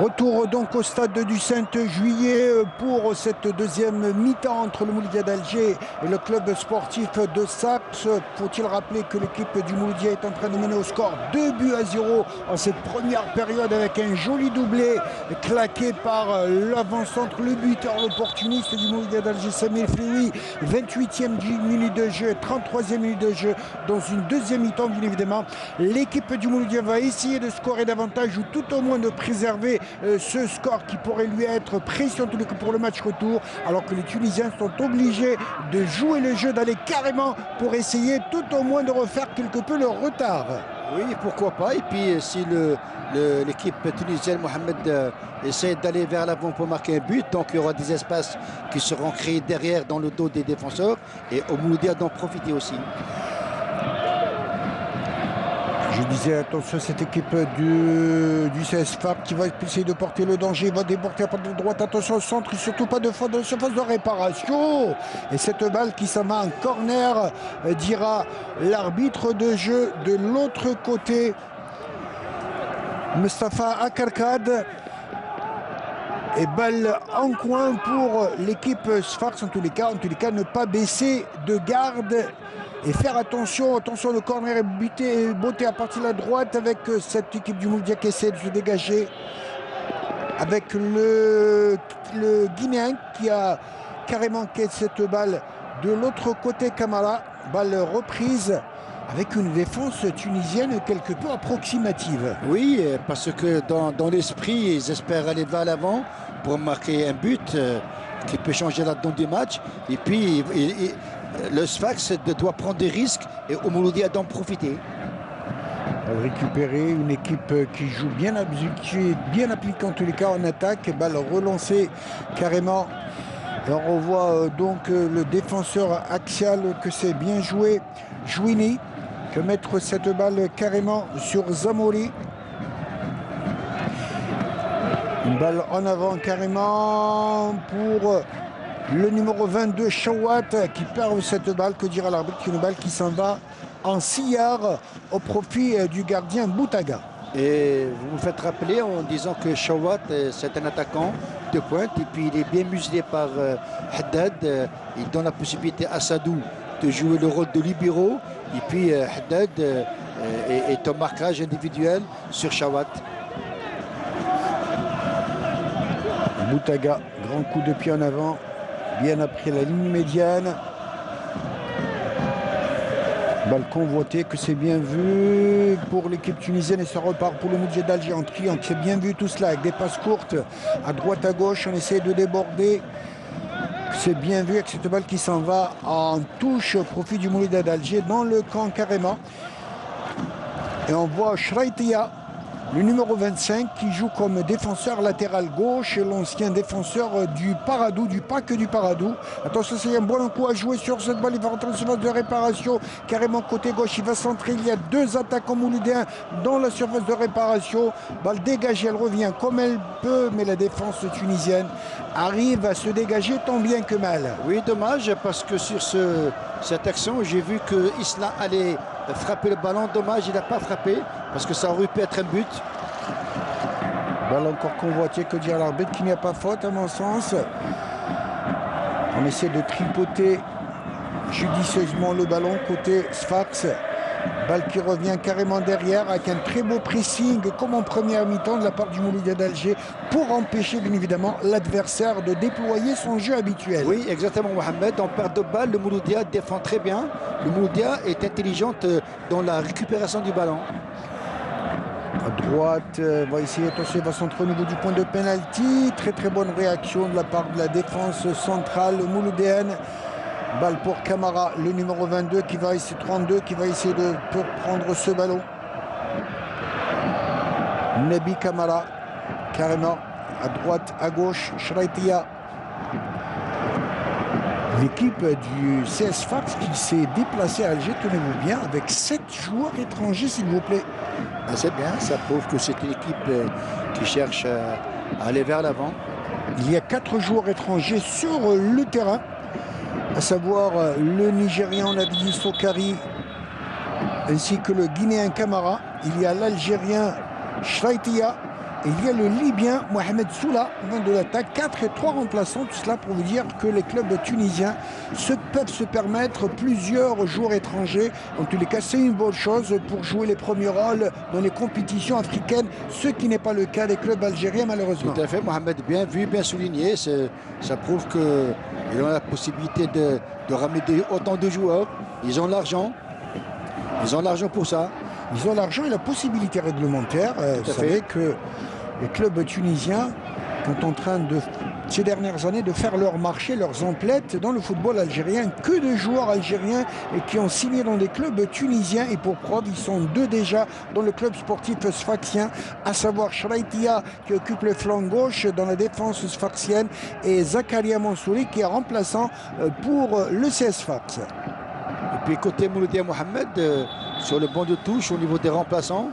Retour donc au stade du 5 juillet pour cette deuxième mi-temps entre le Mouloudia d'Alger et le club sportif de Saxe. Faut-il rappeler que l'équipe du Mouloudia est en train de mener au score 2-0 en cette première période avec un joli doublé claqué par l'avant-centre, le buteur, l'opportuniste du Mouloudia d'Alger, Samir Flioui. 28e minute de jeu, 33e minute de jeu dans une deuxième mi-temps bien évidemment. L'équipe du Mouloudia va essayer de scorer davantage ou tout au moins de préserver ce score qui pourrait lui être précieux en tous les cas pour le match retour, alors que les Tunisiens sont obligés de jouer le jeu, d'aller carrément pour essayer tout au moins de refaire quelque peu leur retard. Oui, pourquoi pas. Et puis si l'équipe tunisienne, Mohamed, essaie d'aller vers l'avant pour marquer un but, donc il y aura des espaces qui seront créés derrière dans le dos des défenseurs et au Mouloudia d'en profiter aussi. Je disais attention à cette équipe du CS FAP qui va essayer de porter le danger, va déborder à partir de droite, attention au centre et surtout pas de faute dans la surface de réparation. Et cette balle qui s'en va en corner, dira l'arbitre de jeu de l'autre côté, Mustafa Akarkad. Et balle en coin pour l'équipe Sfax en tous les cas, ne pas baisser de garde. Et faire attention, le corner est botté à partir de la droite avec cette équipe du Mouloudia qui essaie de se dégager. Avec le Guinéen qui a carrément quitté cette balle de l'autre côté, Camara. Balle reprise avec une défense tunisienne quelque peu approximative. Oui, parce que dans l'esprit, ils espèrent aller vers l'avant pour marquer un but qui peut changer la donne du match. Et puis, le Sfax doit prendre des risques et au Mouloudia d'en profiter. Récupérer une équipe qui joue bien appliquée en tous les cas en attaque. Balle relancée carrément. Et on revoit donc le défenseur axial que c'est bien joué, Jouini, que mettre cette balle carrément sur Zamori. Une balle en avant carrément pour le numéro 22, Chawat, qui perd cette balle. Que dira l'arbitre? Une balle qui s'en va en sillard au profit du gardien Boutaga. Et vous me faites rappeler en disant que Chawat, c'est un attaquant de pointe et puis il est bien muselé par Haddad. Il donne la possibilité à Sadou de jouer le rôle de libéraux. Et puis Haddad est un marquage individuel sur Chawat. Boutaga, grand coup de pied en avant, bien après la ligne médiane. Balle convoitée, que c'est bien vu pour l'équipe tunisienne et ça repart pour le Mouloudia d'Alger en triangle. C'est bien vu tout cela avec des passes courtes à droite à gauche. On essaie de déborder. C'est bien vu avec cette balle qui s'en va en touche au profit du Mouloudia d'Alger dans le camp carrément. Et on voit Shraitia, le numéro 25, qui joue comme défenseur latéral gauche, l'ancien défenseur du Paradou, du pack du Paradou. Attention, c'est un bon coup à jouer sur cette balle. Il va rentrer dans surface de réparation, carrément côté gauche. Il va centrer. Il y a deux attaquants mouloudéens dans la surface de réparation. Balle dégagée, elle revient comme elle peut, mais la défense tunisienne arrive à se dégager tant bien que mal. Oui, dommage, parce que sur cette action, j'ai vu que Isla allait frapper le ballon. Dommage, il n'a pas frappé, parce que ça aurait pu être un but. Balle encore convoitée, que dire l'arbitre, qu'il n'y a pas faute à mon sens. On essaie de tripoter judicieusement le ballon côté Sfax. Balle qui revient carrément derrière avec un très beau pressing comme en première mi-temps de la part du Mouloudia d'Alger pour empêcher bien évidemment l'adversaire de déployer son jeu habituel. Oui, exactement, Mohamed. En perte de balle, le Mouloudia défend très bien. Le Mouloudia est intelligente dans la récupération du ballon. À droite, va essayer, attention, il va centrer au niveau du point de pénalty. Très bonne réaction de la part de la défense centrale mouloudéenne. Balle pour Camara, le numéro 22 qui va essayer 32, qui va essayer de prendre ce ballon. Nebi Camara, carrément à droite, à gauche, Shraitia. L'équipe du CS Fax qui s'est déplacée à Alger, tenez-vous bien, avec 7 joueurs étrangers, s'il vous plaît. C'est bien, ça prouve que c'est une équipe qui cherche à aller vers l'avant. Il y a 4 joueurs étrangers sur le terrain, à savoir le Nigérian Nabili Sokari, ainsi que le Guinéen Camara. Il y a l'Algérien Shraitia il y a le Libyen Mohamed Soula au vent de l'attaque, 4 et 3 remplaçants, tout cela pour vous dire que les clubs tunisiens peuvent se permettre plusieurs joueurs étrangers. En tous les cas, c'est une bonne chose pour jouer les premiers rôles dans les compétitions africaines, ce qui n'est pas le cas des clubs algériens malheureusement. Tout à fait, Mohamed, bien vu, bien souligné. Ça prouve qu'ils ont la possibilité de ramener autant de joueurs. Ils ont l'argent. Ils ont l'argent pour ça. Ils ont l'argent et la possibilité réglementaire. Vous savez que les clubs tunisiens sont en train ces dernières années de faire leur marché, leurs emplettes dans le football algérien. Que de joueurs algériens et qui ont signé dans des clubs tunisiens. Et pour preuve, ils sont 2 déjà dans le club sportif sfaxien, à savoir Shraitia qui occupe le flanc gauche dans la défense sfaxienne et Zakaria Mansouri qui est remplaçant pour le CS Sfax. Et puis côté Mouloudia Mohamed, sur le banc de touche au niveau des remplaçants,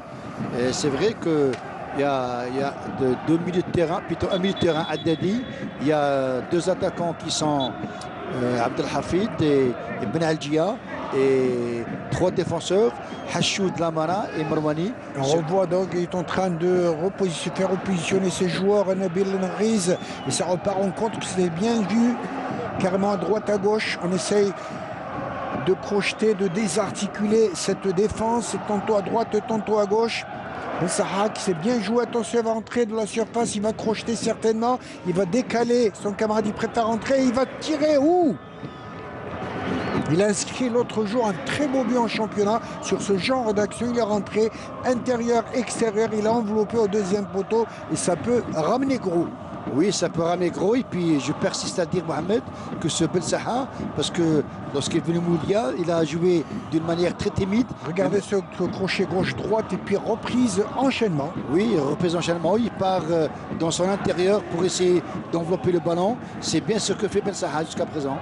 c'est vrai que il y a deux milieux de terrain, plutôt un milieu de terrain Haddadi. Il y a 2 attaquants qui sont Abdelhafid et Ben Algia, et 3 défenseurs, Hachoud Lamara et Marwani. On voit donc qu'il est en train de faire repositionner ses joueurs, Nabil Nriz, et ça repart en contre, c'est bien vu, carrément à droite à gauche. On essaye de crocheter, de désarticuler cette défense, tantôt à droite, tantôt à gauche. Ben Saha qui s'est bien joué, attention, il va entrer de la surface, il va crocheter certainement, il va décaler, son camarade il prépare à entrer, il va tirer, il a inscrit l'autre jour un très beau but en championnat sur ce genre d'action, il est rentré intérieur, extérieur, il a enveloppé au 2e poteau et ça peut ramener gros. Oui, ça peut ramener gros. Et puis je persiste à dire, Mohamed, que ce Ben Saha, parce que lorsqu'il est venu Moulia, il a joué d'une manière très timide. Regardez ce crochet gauche-droite et puis reprise enchaînement. Oui, reprise enchaînement. Il part dans son intérieur pour essayer d'envelopper le ballon. C'est bien ce que fait Ben Saha jusqu'à présent.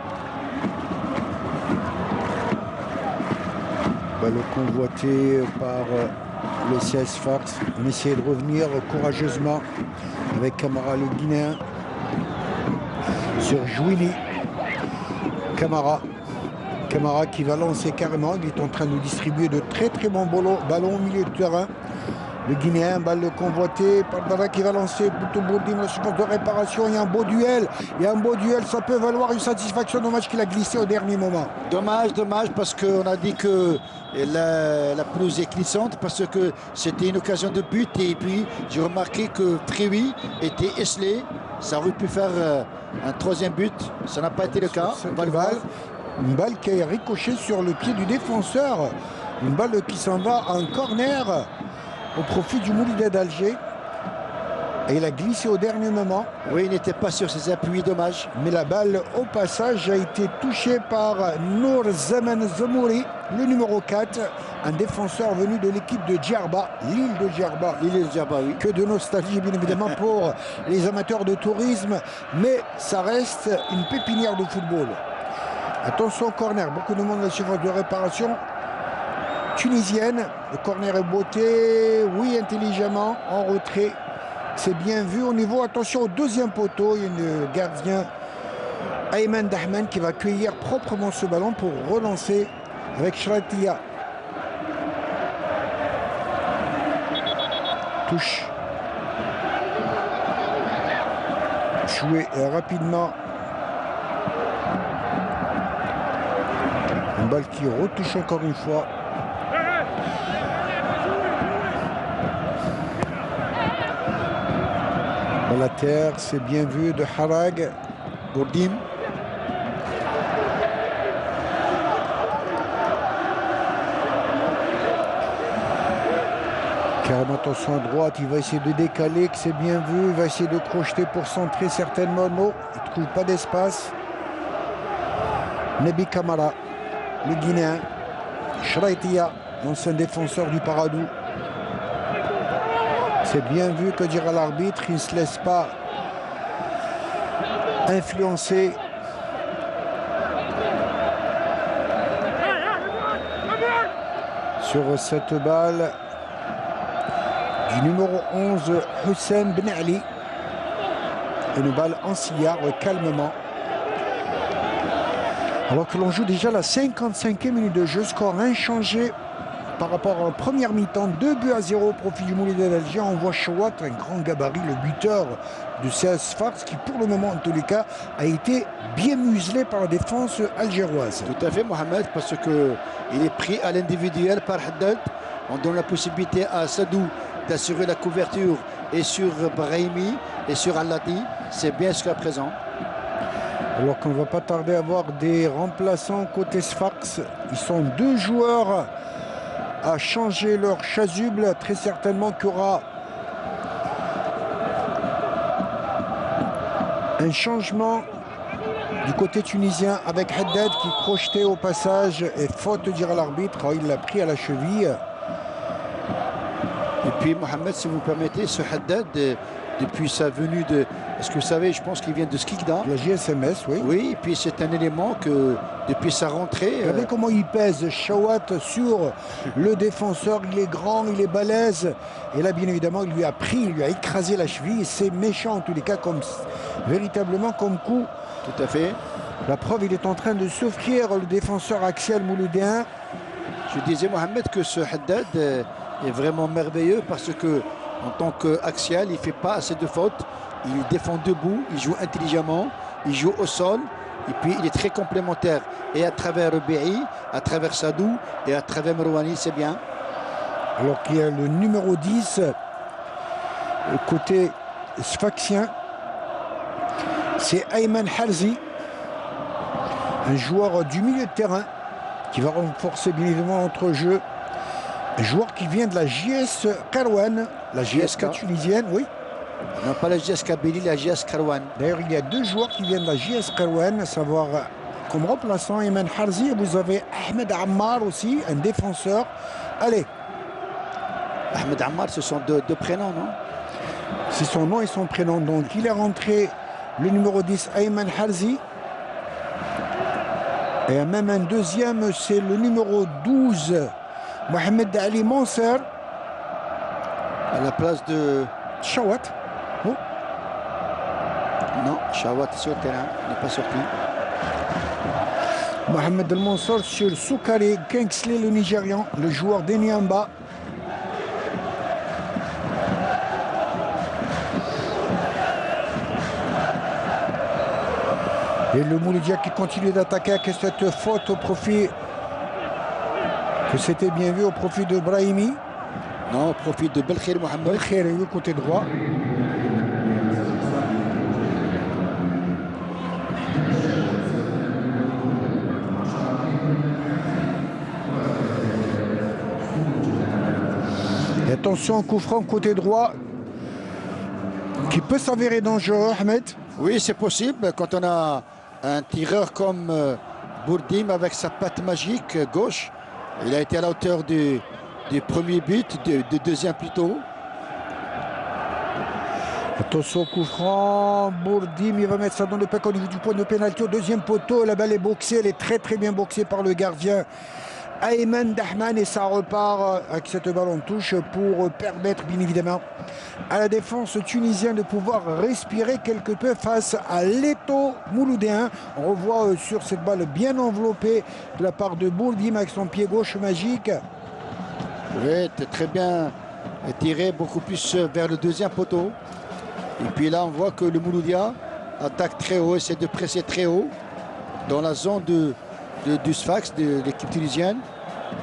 Le convoité par le CS Sfax. On essayait de revenir courageusement avec Camara le Guinéen sur Jouili. Camara qui va lancer carrément. Il est en train de distribuer de très bons ballons au milieu de terrain. Le Guinéen, balle convoitée, Pardara qui va lancer Boutobourdim, la seconde de réparation. Il y a un beau duel, ça peut valoir une satisfaction. Dommage qu'il a glissé au dernier moment. Dommage, parce qu'on a dit que la pelouse est glissante, parce que c'était une occasion de but. Et puis j'ai remarqué que Frioui était esselé. Ça aurait pu faire un 3e but. Ça n'a pas été le cas. Une balle qui a ricoché sur le pied du défenseur. Une balle qui s'en va en corner au profit du Moulida d'Alger. Et il a glissé au dernier moment. Oui, il n'était pas sur ses appuis, dommage. Mais la balle, au passage, a été touchée par Nour Zaman Zamouri, le numéro 4, un défenseur venu de l'équipe de Djerba, l'île de Djerba. L'île de Djerba, oui. Que de nostalgie, bien évidemment, pour les amateurs de tourisme. Mais ça reste une pépinière de football. Attention au corner, beaucoup de monde à la surface de réparation tunisienne. Le corner est botté, oui, intelligemment, en retrait. C'est bien vu au niveau, attention au 2e poteau, il y a le gardien Ayman Dahman qui va cueillir proprement ce ballon pour relancer avec Shraitia. Touche. Joué rapidement. Une balle qui retouche encore une fois. Dans la terre, c'est bien vu de Harag. Bourdim. Carrément, attention à droite, il va essayer de décaler, que c'est bien vu. Il va essayer de crocheter pour centrer certainement. Non, il ne trouve pas d'espace. Nabi Kamara, le Guinéen. Shraitia, l'ancien défenseur du Paradou. C'est bien vu, que dira l'arbitre, il ne se laisse pas influencer. Sur cette balle du numéro 11, Hussein Ben Ali. Une balle en sillard, calmement. Alors que l'on joue déjà la 55e minute de jeu, score inchangé par rapport à la première mi-temps. 2-0 au profit du Moulay d'Alger. On voit Chouat, un grand gabarit, le buteur de CS Sfax, qui pour le moment en tous les cas a été bien muselé par la défense algéroise. Tout à fait, Mohamed, parce qu'il est pris à l'individuel par Haddad. On donne la possibilité à Sadou d'assurer la couverture et sur Brahimi et sur Allati. C'est bien jusqu'à présent. Alors qu'on ne va pas tarder à avoir des remplaçants côté Sfax. Ils sont 2 joueurs à changer leur chasuble. Très certainement qu'il y aura un changement du côté tunisien avec Haddad qui crochetait au passage et faute de dire à l'arbitre, il l'a pris à la cheville. Et puis Mohamed, si vous permettez, ce Haddad, depuis sa venue de... Est-ce que vous savez, je pense qu'il vient de Skikda. La GSMS, oui. Oui, et puis c'est un élément que depuis sa rentrée... Regardez comment il pèse, Chouat, sur le défenseur. Il est grand, il est balèze. Et là, bien évidemment, il lui a pris, il lui a écrasé la cheville. C'est méchant en tous les cas, véritablement comme coup. Tout à fait. La preuve, il est en train de souffrir, le défenseur axial mouloudéen. Je disais, Mohamed, que ce Haddad est vraiment merveilleux parce que en tant qu'axial, il ne fait pas assez de fautes. Il défend debout, il joue intelligemment, il joue au sol. Et puis, il est très complémentaire. Et à travers Rubi, à travers Sadou et à travers Merouani, c'est bien. Alors qu'il y a le numéro 10, côté sfaxien, c'est Ayman Harzi, un joueur du milieu de terrain qui va renforcer bien évidemment notre jeu. Un joueur qui vient de la JS Karouane, la JSK tunisienne, oui. Non, pas la JS Kabylie, la JS Karouane. D'ailleurs, il y a 2 joueurs qui viennent de la JS Karouane, à savoir comme remplaçant Ayman Harzi. Vous avez Ahmed Ammar aussi, un défenseur. Allez. Ahmed Ammar, ce sont deux prénoms, non? C'est son nom et son prénom. Donc, il est rentré le numéro 10, Ayman Harzi. Et même un deuxième, c'est le numéro 12, Mohamed Ali Manser. À la place de Chouat. Oh. Non, Chouat sur le terrain, il n'est pas sorti. Mohamed El Mansour sur Soukari Kingsley, le Nigérian, le joueur d'Eniamba. Et le Mouloudia qui continue d'attaquer avec cette faute au profit, que c'était bien vu, au profit de Brahimi. Non, au profit de Belkhir Mohamed. Belkhir est au côté droit. Et attention, coup franc côté droit qui peut s'avérer dangereux, Ahmed. Oui, c'est possible quand on a un tireur comme Bourdim avec sa patte magique gauche. Il a été à la hauteur du premier but, du deuxième plutôt. Attention, coup franc, Bourdim, il va mettre ça dans le pack au niveau du point de pénalty au deuxième poteau. La balle est boxée, elle est très très bien boxée par le gardien Ayman Dahman et ça repart avec cette balle en touche pour permettre bien évidemment à la défense tunisienne de pouvoir respirer quelque peu face à l'Eto mouloudéen. On revoit sur cette balle bien enveloppée de la part de Bourdim avec son pied gauche magique. Oui, très bien tiré, beaucoup plus vers le deuxième poteau. Et puis là, on voit que le Mouloudia attaque très haut, essaie de presser très haut dans la zone du Sfax, de l'équipe tunisienne.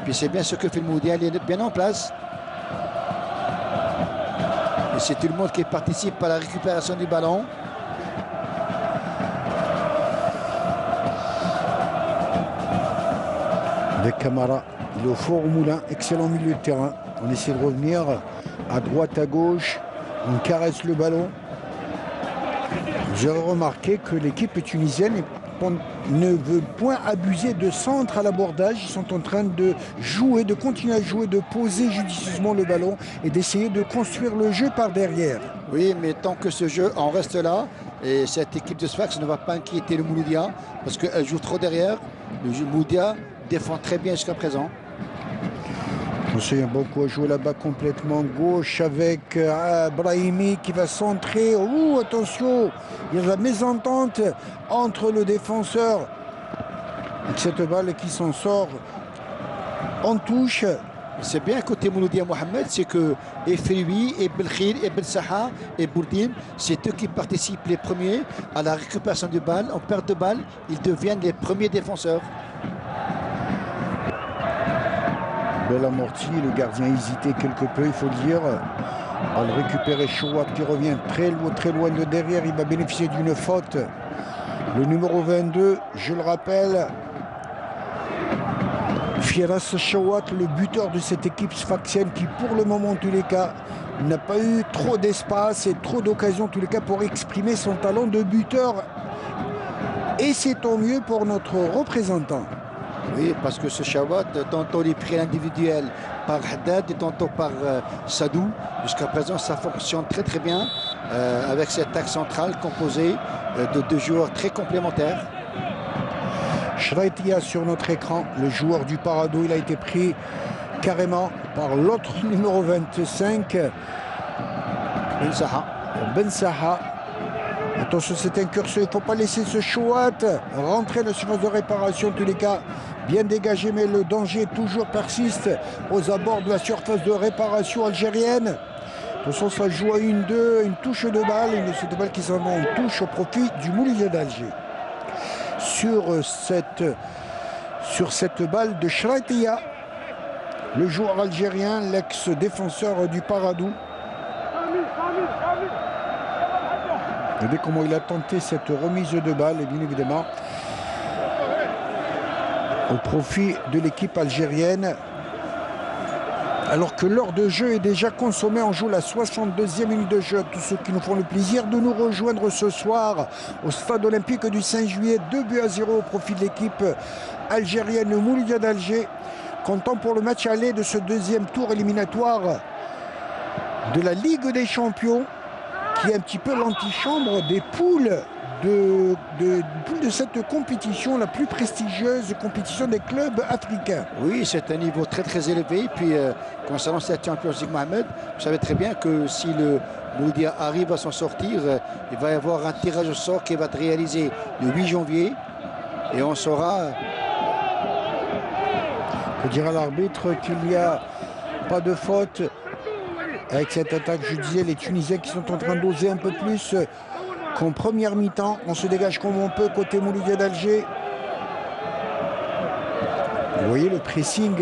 Puis c'est bien ce que fait le Mouloudia, il est bien en place. Et c'est tout le monde qui participe à la récupération du ballon. Avec Camara, il est au fort au moulin, excellent milieu de terrain. On essaie de revenir à droite, à gauche, on caresse le ballon. J'ai remarqué que l'équipe tunisienne ne veut point abuser de centre à l'abordage. Ils sont en train de jouer, de continuer à jouer, de poser judicieusement le ballon et d'essayer de construire le jeu par derrière. Oui, mais tant que ce jeu en reste là, et cette équipe de Sfax ne va pas inquiéter le Mouloudia parce qu'elle joue trop derrière. Le Mouloudia défend très bien jusqu'à présent. Il y a beaucoup à jouer là-bas complètement gauche avec Brahimi qui va centrer. Ouh, attention, il y a la mésentente entre le défenseur et cette balle qui s'en sort en touche. C'est bien côté Mouloudia Mohamed, c'est que et Frioui, et Belkhir, et Belsaha, et Bourdim, c'est eux qui participent les premiers à la récupération de balles. En perte de balle, ils deviennent les premiers défenseurs. Belamorti, le gardien hésitait quelque peu, il faut le dire. On va le récupérer. Chouat qui revient très loin de derrière. Il va bénéficier d'une faute. Le numéro 22, je le rappelle, Firas Chouat, le buteur de cette équipe sfaxienne qui, pour le moment, en tous les cas, n'a pas eu trop d'espace et trop d'occasions, en tous les cas, pour exprimer son talent de buteur. Et c'est tant mieux pour notre représentant. Oui, parce que ce Chouat, tantôt il est pris individuel par Haddad et tantôt par Sadou. Jusqu'à présent, ça fonctionne très bien avec cet axe central composé de deux joueurs très complémentaires. Shraitia sur notre écran, le joueur du Parado, il a été pris carrément par l'autre numéro 25, Ben Saha. Attention, c'est un curseur, il ne faut pas laisser ce Chouat rentrer dans la surface de réparation. En tous les cas, bien dégagé, mais le danger toujours persiste aux abords de la surface de réparation algérienne. Attention, ça joue à 1-2, une touche de balle, une de ces deux balles qui s'en vont en touche au profit du Mouloudia d'Alger. Sur cette balle de Shraitia, le joueur algérien, l'ex-défenseur du Paradou. Regardez comment il a tenté cette remise de balle, et bien évidemment, au profit de l'équipe algérienne. Alors que l'heure de jeu est déjà consommée, on joue la 62e minute de jeu. Tous ceux qui nous font le plaisir de nous rejoindre ce soir au stade olympique du 5 juillet, 2-0 au profit de l'équipe algérienne, le Mouloudia d'Alger, comptant pour le match aller de ce deuxième tour éliminatoire de la Ligue des Champions, qui est un petit peu l'antichambre des poules de cette compétition, la plus prestigieuse compétition des clubs africains. Oui, c'est un niveau très élevé. Puis concernant cette Champions League, Mohamed, vous savez très bien que si le Mouloudia arrive à s'en sortir, il va y avoir un tirage au sort qui va être réalisé le 8 janvier et on saura. On dira à l'arbitre qu'il n'y a pas de faute avec cette attaque. Je disais, les Tunisiens qui sont en train d'oser un peu plus qu'en première mi-temps. On se dégage comme on peut côté Mouloudia d'Alger. Vous voyez le pressing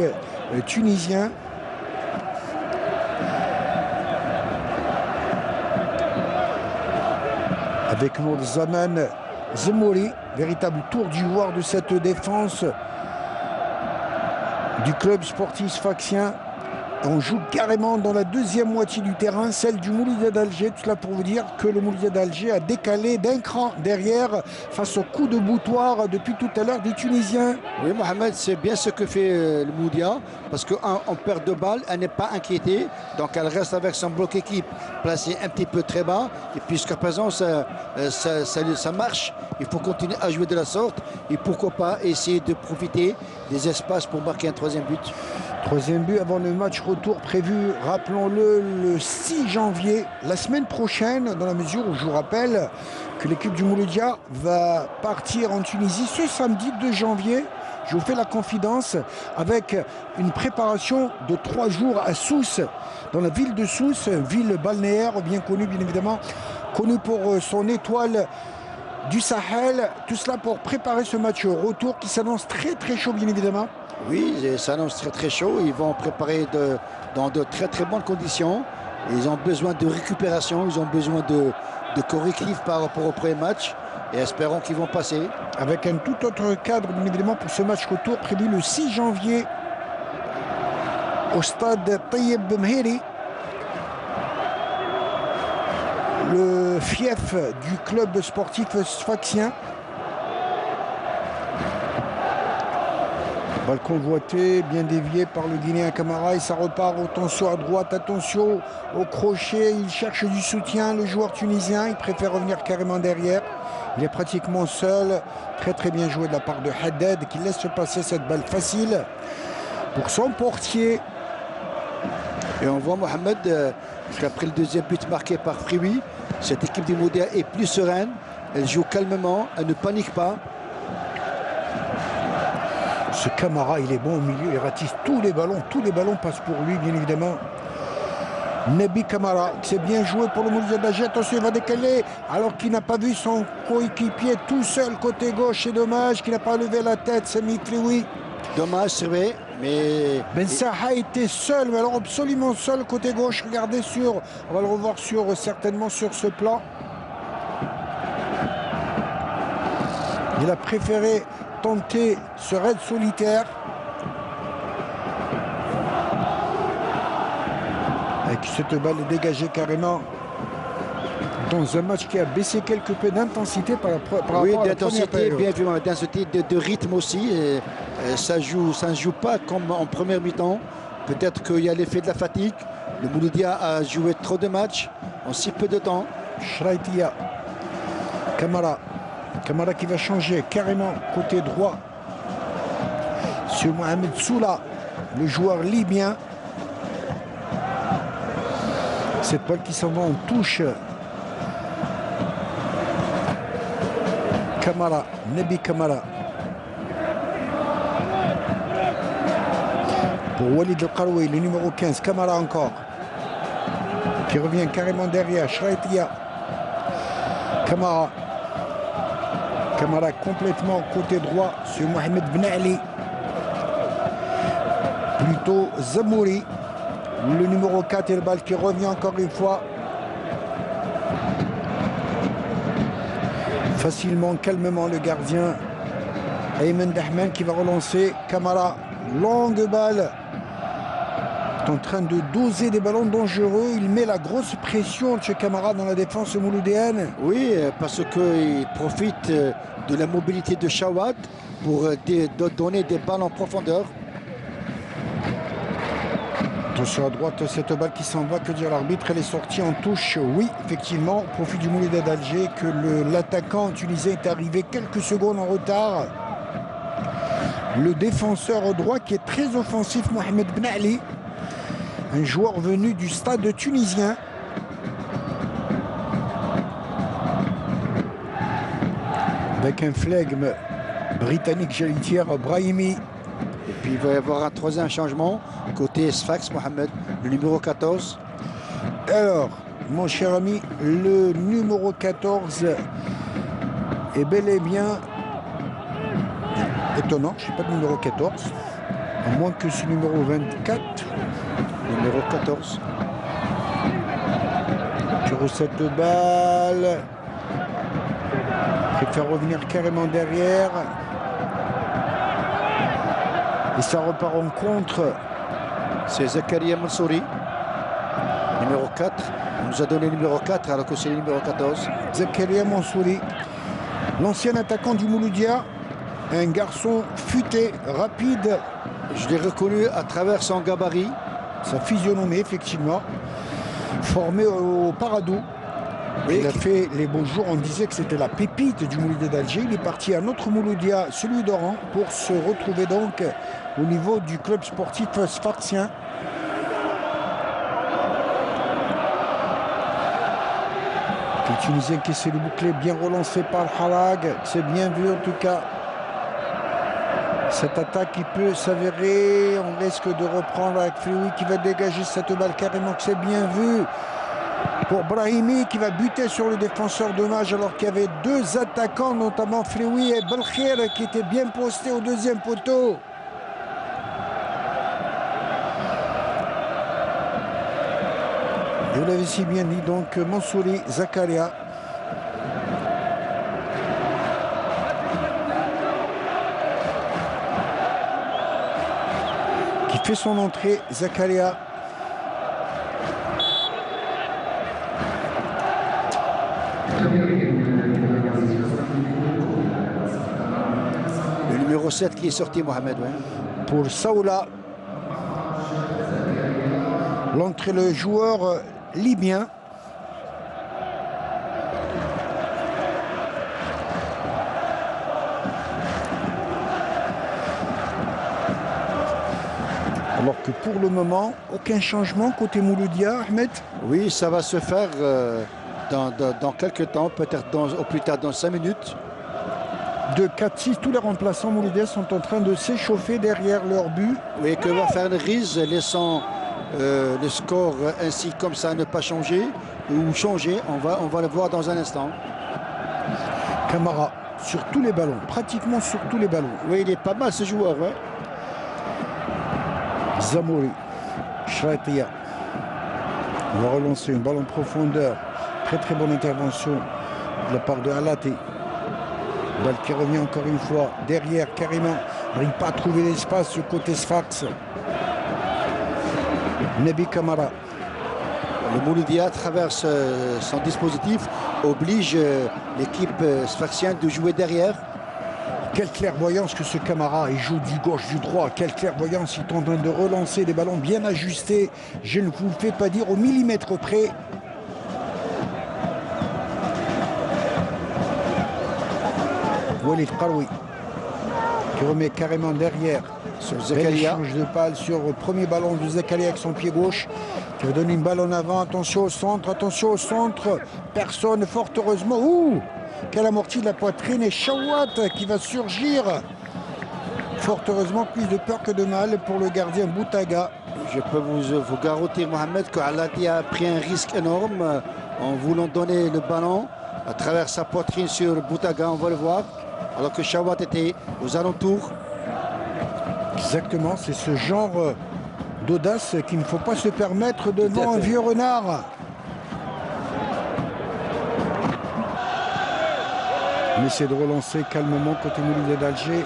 tunisien. Avec Zaman Zemouri, véritable tour d'ivoire de cette défense du club sportif sfaxien. On joue carrément dans la deuxième moitié du terrain, celle du Mouloudia d'Alger. Tout cela pour vous dire que le Mouloudia d'Alger a décalé d'un cran derrière face au coup de boutoir depuis tout à l'heure des Tunisiens. Oui, Mohamed, c'est bien ce que fait le Mouloudia, parce qu'en perte de balle, elle n'est pas inquiétée. Donc elle reste avec son bloc équipe placé un petit peu très bas. Et puis jusqu'à présent, ça marche. Il faut continuer à jouer de la sorte. Et pourquoi pas essayer de profiter des espaces pour marquer un troisième but. Troisième but avant le match retour prévu, rappelons-le, le 6 janvier, la semaine prochaine, dans la mesure où je vous rappelle que l'équipe du Mouloudia va partir en Tunisie ce samedi 2 janvier. Je vous fais la confidence avec une préparation de 3 jours à Sousse, dans la ville de Sousse, ville balnéaire bien connue, bien évidemment, connue pour son étoile du Sahel. Tout cela pour préparer ce match retour qui s'annonce très chaud, bien évidemment. Oui, ça s'annonce très chaud. Ils vont préparer dans de très bonnes conditions. Ils ont besoin de récupération, ils ont besoin de correctifs par rapport au premier match. Et espérons qu'ils vont passer. Avec un tout autre cadre, bien évidemment, pour ce match retour prévu le 6 janvier au stade Tayyib Mheri, le fief du club sportif sfaxien. Balle convoitée, bien déviée par le Guinéen Camara et ça repart. Attention à droite, attention au crochet. Il cherche du soutien, le joueur tunisien. Il préfère revenir carrément derrière. Il est pratiquement seul. Très bien joué de la part de Haddad qui laisse passer cette balle facile pour son portier. Et on voit Mohamed qu'après le deuxième but marqué par Frioui, cette équipe du Mouloudia est plus sereine. Elle joue calmement, elle ne panique pas. Ce Camara, il est bon au milieu, il ratisse tous les ballons passent pour lui, bien évidemment. Naby Camara, c'est bien joué pour le Mouloudia d'Alger. Attention, il va décaler alors qu'il n'a pas vu son coéquipier tout seul côté gauche. C'est dommage qu'il n'a pas levé la tête, Sami Flioui. Dommage, c'est vrai, mais... Ben Saha était seul, mais alors absolument seul côté gauche. Regardez on va le revoir certainement sur ce plan. Il a préféré tenter ce raid solitaire. Avec cette balle dégagée carrément dans un match qui a baissé quelque peu d'intensité par rapport à la première période. Bien vu, d'intensité, de rythme aussi. Ça ne joue pas comme en première mi-temps. Peut-être qu'il y a l'effet de la fatigue. Le Mouloudia a joué trop de matchs en si peu de temps. Shraitia, Camara qui va changer carrément côté droit sur Mohamed Soula, le joueur libyen. Cette balle qui s'en va en touche. Camara, Naby Camara. Pour Walid El Karoui, le numéro 15. Camara encore. Qui revient carrément derrière. Shraitia. Camara complètement côté droit sur Mohamed Ben Ali. Plutôt Zamouri. Le numéro 4 et le balle qui revient encore une fois. Facilement, calmement le gardien. Ayman Dahman qui va relancer. Camara, longue balle. Est en train de doser des ballons dangereux. Il met la grosse pression chez Camara dans la défense mouloudéenne. Oui, parce qu'il profite de la mobilité de Chawat pour donner des balles en profondeur. Attention à droite, cette balle qui s'en va, que dire l'arbitre, elle est sortie en touche. Oui, effectivement, au profit du Mouloudia d'Alger, que l'attaquant tunisien est arrivé quelques secondes en retard. Le défenseur droit qui est très offensif, Mohamed Ben Ali, un joueur venu du stade tunisien. Avec un flegme britannique, j'allais dire, Brahimi. Et puis il va y avoir un troisième changement côté Sfax Mohamed, le numéro 14. Alors, mon cher ami, le numéro 14 est bel et bien étonnant. Je n'ai pas de numéro 14, à moins que ce numéro 24. Numéro 14. Sur cette balle. Préfère revenir carrément derrière. Et ça repart en contre. C'est Zakaria Mansouri, numéro 4. On nous a donné le numéro 4 alors que c'est le numéro 14. Zakaria Mansouri, l'ancien attaquant du Mouloudia. Un garçon futé, rapide. Je l'ai reconnu à travers son gabarit. Sa physionomie, effectivement. Formé au Paradou. Oui, il a fait les beaux jours, on disait que c'était la pépite du Mouloudia d'Alger. Il est parti à un autre Mouloudia, celui d'Oran, pour se retrouver donc au niveau du club sportif sfaxien. Le Tunisien qui essaie de boucler, bien relancé par Harag. C'est bien vu en tout cas. Cette attaque qui peut s'avérer, on risque de reprendre avec Flioui qui va dégager cette balle carrément, que c'est bien vu. Pour Brahimi qui va buter sur le défenseur dommage alors qu'il y avait deux attaquants, notamment Flioui et Belkhir qui étaient bien postés au deuxième poteau. Et vous l'avez si bien dit, donc Mansouri, Zakaria. Qui fait son entrée, Zakaria. Le numéro 7 qui est sorti, Mohamed. Ouais. Pour Saoula. L'entrée, le joueur libyen. Alors que pour le moment, aucun changement côté Mouloudia, Ahmed. Oui, ça va se faire dans quelques temps, peut-être au plus tard dans 5 minutes. de 4-6. Tous les remplaçants mouloudiens sont en train de s'échauffer derrière leur but. Oui, que va faire Riz, laissant le score ainsi comme ça ne pas changer ou changer. On va le voir dans un instant. Camara sur tous les ballons, pratiquement sur tous les ballons. Oui, il est pas mal ce joueur. Ouais. Zamouri, Shratia. On va relancer une balle en profondeur. Très bonne intervention de la part de Alaté. Balle qui revient encore une fois derrière Karima. N'arrive pas à trouver l'espace côté Sfax. Nebi Camara. Le Mouloudia, à travers son dispositif, oblige l'équipe sfaxienne de jouer derrière. Quelle clairvoyance que ce Camara, il joue du gauche, du droit. Quelle clairvoyance, il est en train de relancer des ballons bien ajustés. Je ne vous le fais pas dire au millimètre près. Walid Karoui qui remet carrément derrière Sur bel Zakaria. échange de balle sur le premier ballon de Zakaria avec son pied gauche qui va donner une balle en avant. Attention au centre, personne, fort heureusement. Ouh, quelle amortie de la poitrine, et Chawat qui va surgir. Fort heureusement, plus de peur que de mal pour le gardien Boutaga. Je peux vous garantir, Mohamed, que Alati a pris un risque énorme en voulant donner le ballon à travers sa poitrine sur Boutaga, on va le voir, alors que Chawat était aux alentours. Exactement, c'est ce genre d'audace qu'il ne faut pas se permettre devant un vieux renard. On essaie de relancer calmement côté Mouloudia d'Alger.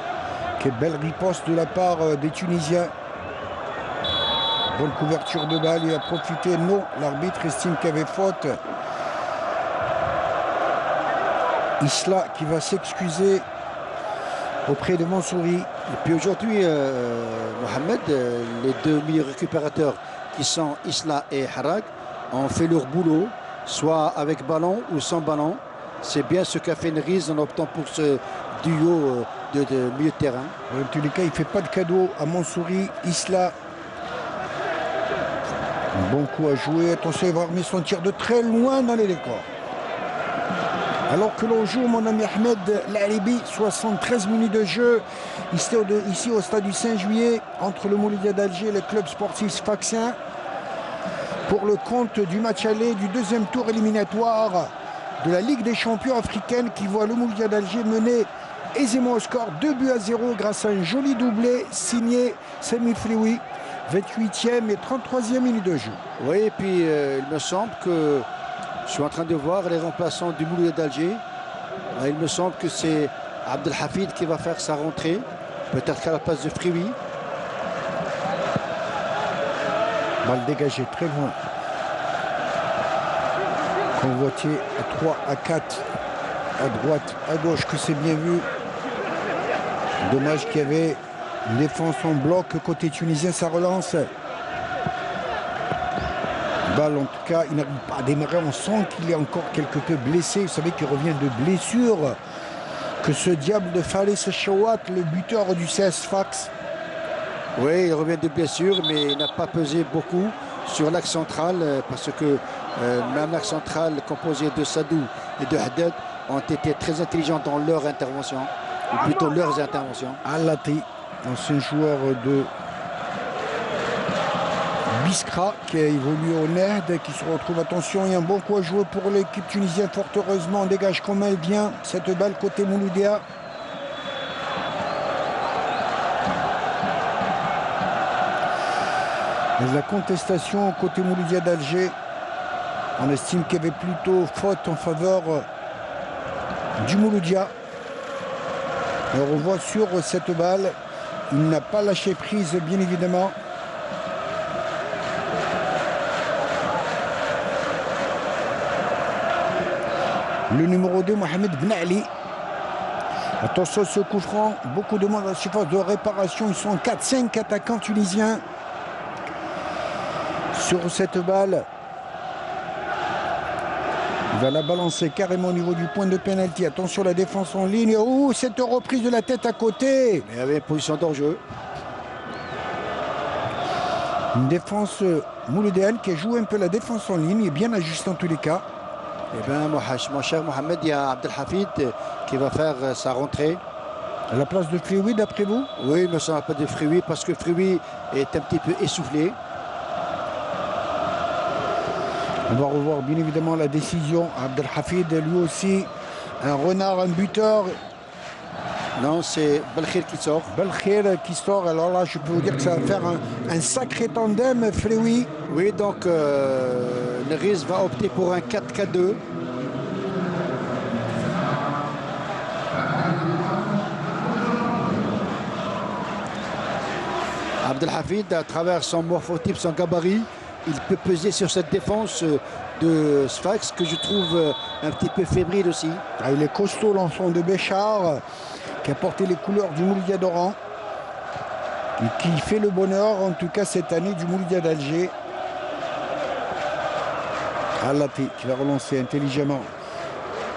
Quelle belle riposte de la part des Tunisiens. Bonne couverture de balle, il a profité. Non, l'arbitre estime qu'il y avait faute. Isla qui va s'excuser auprès de Mansouri. Et puis aujourd'hui, Mohamed, les deux meilleurs récupérateurs qui sont Isla et Harag ont fait leur boulot, soit avec ballon ou sans ballon. C'est bien ce qu'a fait Nriz en optant pour ce duo de milieu de terrain. En tous les cas, il ne fait pas de cadeau à Mansouri. Isla. Un bon coup à jouer. Attention, il va remettre son tir de très loin dans les décors. Alors que l'on joue, mon ami Ahmed Lalibi, 73 minutes de jeu, ici au stade du 5 juillet, entre le Mouloudia d'Alger et le club sportif sfaxien, pour le compte du match aller du deuxième tour éliminatoire de la Ligue des champions africaine, qui voit le Mouloudia d'Alger mener aisément au score 2-0 grâce à un joli doublé signé Semi Frioui, 28e et 33e minute de jeu. Oui, et puis il me semble que je suis en train de voir les remplaçants du Mouloudia d'Alger. Il me semble que c'est Abdelhafid qui va faire sa rentrée, peut-être qu'à la place de Frioui. Balle dégagée très loin. Convoitier à 3, à 4, à droite, à gauche, que c'est bien vu. Dommage qu'il y avait une défense en bloc côté tunisien, ça relance. Balle en tout cas, il n'arrive pas à démarrer, on sent qu'il est encore quelque peu blessé. Vous savez qu'il revient de blessure. Que ce diable de Falis Chawat, le buteur du CS Sfax. Oui, il revient de blessure, mais il n'a pas pesé beaucoup sur l'axe central, parce que même l'axe central composé de Sadou et de Haddad ont été très intelligents dans leur intervention, ou plutôt leurs interventions. Alati, ancien joueur de Biskra qui a évolué au NED, qui se retrouve, attention, il y a un bon coup à jouer pour l'équipe tunisienne, fort heureusement, on dégage comme elle vient cette balle côté Mouloudia. Et la contestation côté Mouloudia d'Alger, on estime qu'il y avait plutôt faute en faveur du Mouloudia. Et on revoit sur cette balle, il n'a pas lâché prise bien évidemment. Le numéro 2, Mohamed Ben Ali. Attention, ce coup franc, beaucoup de monde à la surface de réparation. Ils sont 4-5 attaquants tunisiens sur cette balle. Il va la balancer carrément au niveau du point de pénalty. Attention, la défense en ligne. Ouh, cette reprise de la tête à côté. Il y avait une position d'enjeu. Une défense mouloudéenne qui a joué un peu la défense en ligne et bien ajustée en tous les cas. Eh bien, mon cher Mohamed, il y a Abdelhafid qui va faire sa rentrée. À la place de Frioui, d'après vous? Oui, il me semble pas de Frioui parce que Frioui est un petit peu essoufflé. On va revoir bien évidemment la décision. Abdelhafid, lui aussi, un renard, un buteur. Non, c'est Belkhir qui sort. Belkhir qui sort. Alors là, je peux vous dire que ça va faire un sacré tandem, Frioui. Oui, donc Neris va opter pour un 4-4-2. Abdelhafid, à travers son morphotype, son gabarit, il peut peser sur cette défense de Sfax que je trouve un petit peu fébrile aussi. Ah, il est costaud, l'enfant de Béchar, qui a porté les couleurs du Mouloudia d'Oran et qui fait le bonheur, en tout cas cette année, du Mouloudia d'Alger. Alati qui va relancer intelligemment,